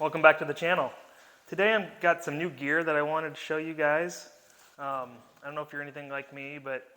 Welcome back to the channel. Today I've got some new gear that I wanted to show you guys. I don't know if you're anything like me, but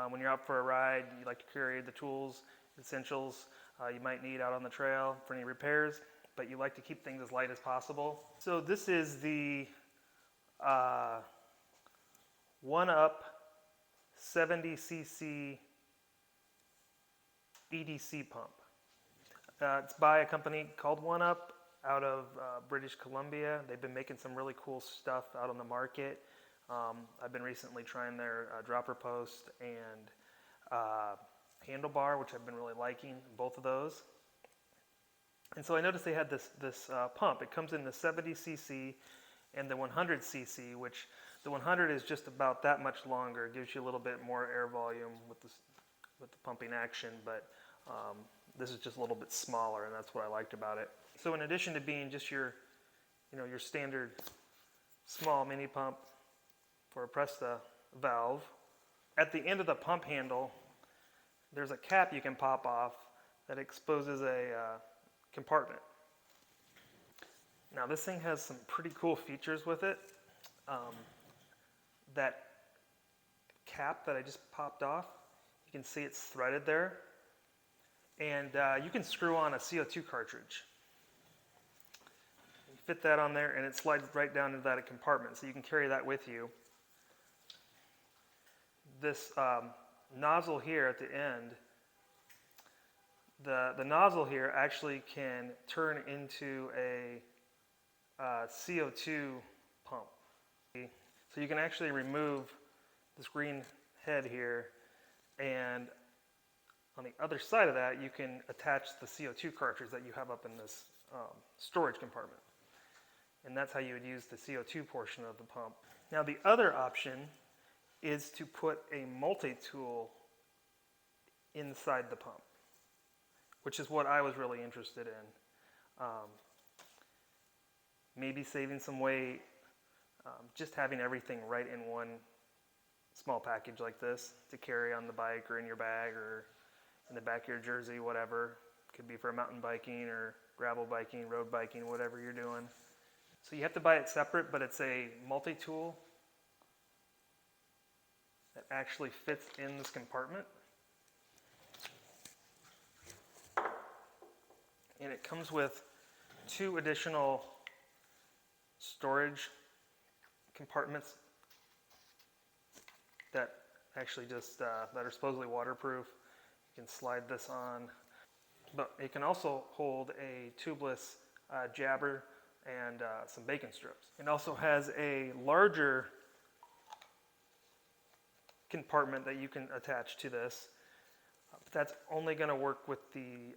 when you're out for a ride, you like to carry the tools, essentials you might need out on the trail for any repairs, but you like to keep things as light as possible. So this is the One Up 70cc EDC pump. It's by a company called One Up out of British Columbia. They've been making some really cool stuff out on the market. I've been recently trying their dropper post and handlebar, which I've been really liking, both of those. And so I noticed they had this pump. It comes in the 70cc and the 100cc, which the 100 is just about that much longer. It gives you a little bit more air volume with the pumping action, but this is just a little bit smaller, and that's what I liked about it. So in addition to being just your standard small mini pump for a Presta valve, at the end of the pump handle, there's a cap you can pop off that exposes a compartment. Now this thing has some pretty cool features with it. That cap that I just popped off, you can see it's threaded there. And you can screw on a CO2 cartridge. You fit that on there and it slides right down into that compartment, so you can carry that with you. This nozzle here at the end, the nozzle here actually can turn into a CO2 pump. So you can actually remove this green head here, and on the other side of that, you can attach the CO2 cartridge that you have up in this storage compartment. And that's how you would use the CO2 portion of the pump. Now the other option is to put a multi-tool inside the pump, which is what I was really interested in. Maybe saving some weight, just having everything right in one small package like this to carry on the bike or in your bag or in the back of your jersey, whatever. Could be for mountain biking or gravel biking, road biking, whatever you're doing. So you have to buy it separate, but it's a multi-tool that actually fits in this compartment. And it comes with 2 additional storage compartments that actually just that are supposedly waterproof. You can slide this on, but it can also hold a tubeless jabber and some bacon strips. It also has a larger compartment that you can attach to this. That's only going to work with the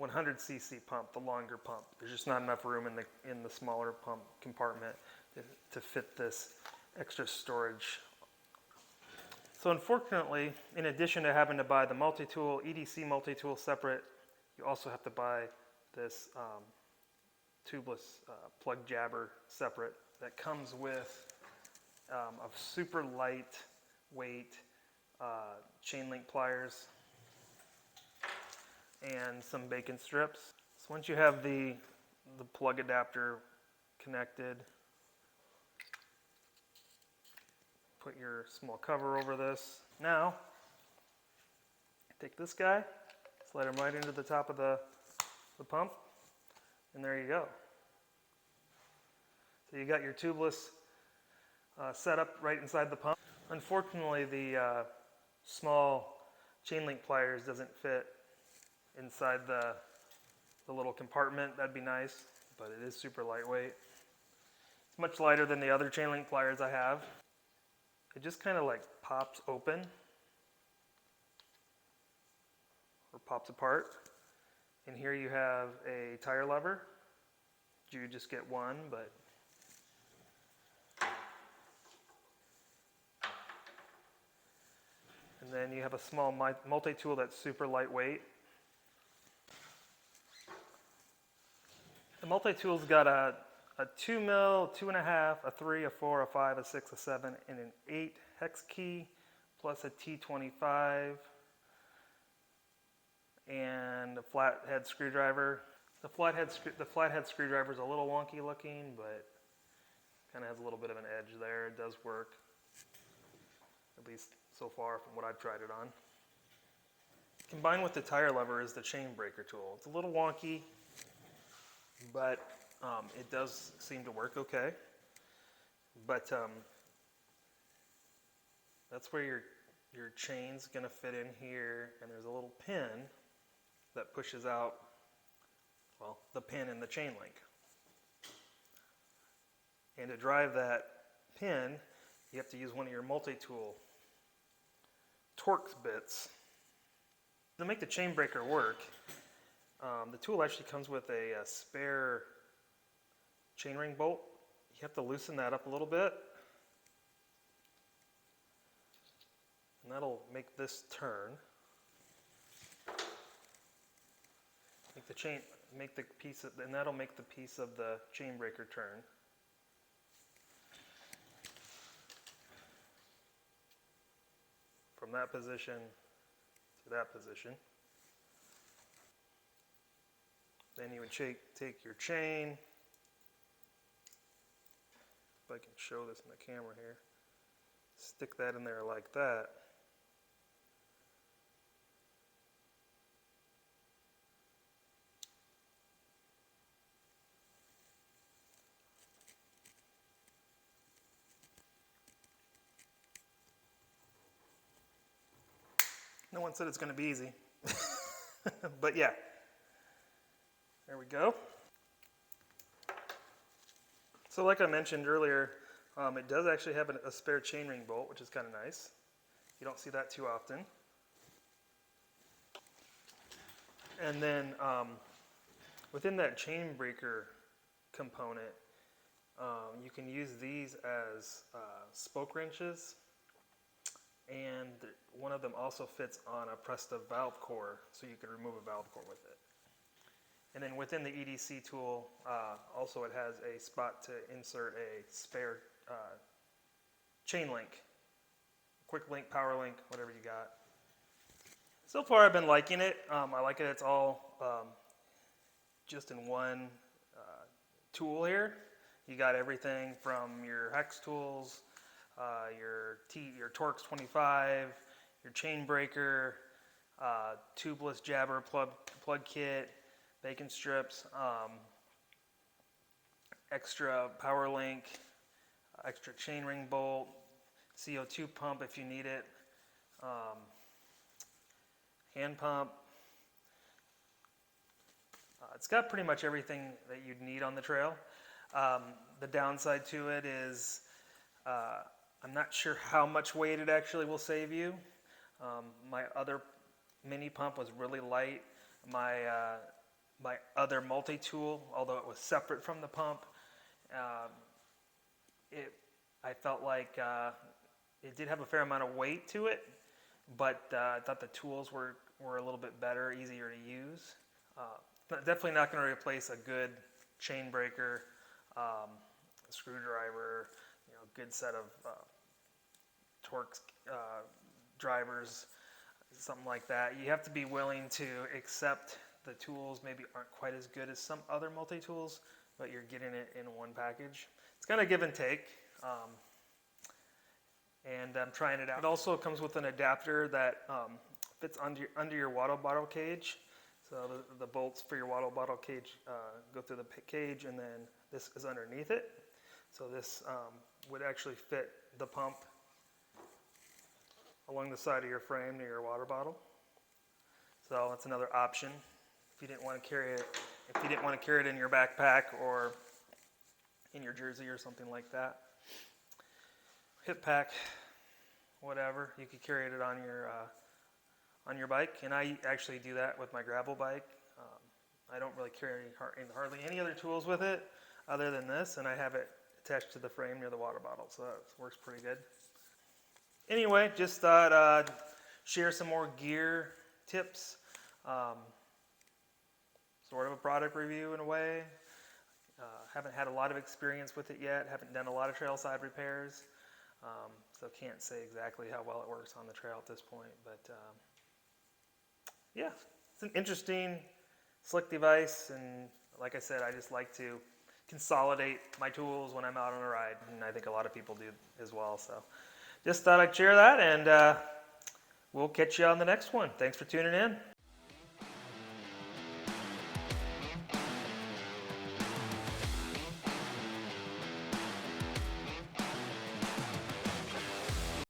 100cc pump, the longer pump. There's just not enough room in the smaller pump compartment to fit this extra storage. So unfortunately, in addition to having to buy the multi-tool, EDC multi-tool separate, you also have to buy this tubeless plug jabber separate that comes with a super lightweight chain link pliers and some bacon strips. So once you have the plug adapter connected, put your small cover over this. Now, take this guy, slide him right into the top of the pump, and there you go. So you got your tubeless setup right inside the pump. Unfortunately, the small chain link pliers doesn't fit inside the little compartment. That'd be nice, but it is super lightweight. It's much lighter than the other chain link pliers I have. It just kind of like pops open or pops apart. And here you have a tire lever. You just get one, but and then you have a small multi-tool that's super lightweight. The multi-tool's got a 2 mil, 2.5, a 3, a 4, a 5, a 6, a 7, and an 8 hex key, plus a T25, and a flathead screwdriver. The flathead screwdriver is a little wonky looking, but kind of has a little bit of an edge there. It does work, at least so far from what I've tried it on. Combined with the tire lever is the chain breaker tool. It's a little wonky, but it does seem to work okay. But that's where your chain's gonna fit in here, and there's a little pin that pushes out, well, the pin in the chain link. And to drive that pin, you have to use one of your Multitool torx bits. To make the chain breaker work, the tool actually comes with a spare chainring bolt. You have to loosen that up a little bit, and that'll make this turn. And that'll make the piece of the chain breaker turn. From that position to that position. Then you would take your chain. If I can show this in the camera here. Stick that in there like that. No one said it's going to be easy. But yeah. There we go. So like I mentioned earlier, it does actually have a spare chainring bolt, which is kind of nice. You don't see that too often. And then within that chain breaker component, you can use these as spoke wrenches. And one of them also fits on a Presta valve core, so you can remove a valve core with it. And then within the EDC tool, also it has a spot to insert a spare chain link, quick link, power link, whatever you got. So far I've been liking it. I like it. It's all just in one tool here. You got everything from your hex tools, your torx 25, your chain breaker, tubeless jabber plug kit, bacon strips, extra power link, extra chainring bolt, CO2 pump if you need it, hand pump. It's got pretty much everything that you'd need on the trail. The downside to it is I'm not sure how much weight it actually will save you. My other mini pump was really light. My other multi-tool, although it was separate from the pump, I felt like it did have a fair amount of weight to it, but I thought the tools were a little bit better, easier to use. But definitely not going to replace a good chain breaker, screwdriver, good set of torx drivers, something like that. You have to be willing to accept the tools maybe aren't quite as good as some other multi-tools, but you're getting it in one package. It's kind of give and take, and I'm trying it out. It also comes with an adapter that fits under your water bottle cage. So the bolts for your water bottle cage go through the cage, and then this is underneath it. So this would actually fit the pump along the side of your frame near your water bottle. So that's another option if you didn't want to carry it. If you didn't want to carry it in your backpack or in your jersey or something like that, hip pack, whatever, you could carry it on your bike. And I actually do that with my gravel bike. I don't really carry hardly any other tools with it other than this, and I have it attached to the frame near the water bottle, so that works pretty good. Anyway, just thought I'd share some more gear tips. Sort of a product review in a way. Haven't had a lot of experience with it yet. Haven't done a lot of trail side repairs. So can't say exactly how well it works on the trail at this point. But yeah, it's an interesting slick device, and like I said, I just like to consolidate my tools when I'm out on a ride, and I think a lot of people do as well. So just thought I'd share that, and we'll catch you on the next one. Thanks for tuning in.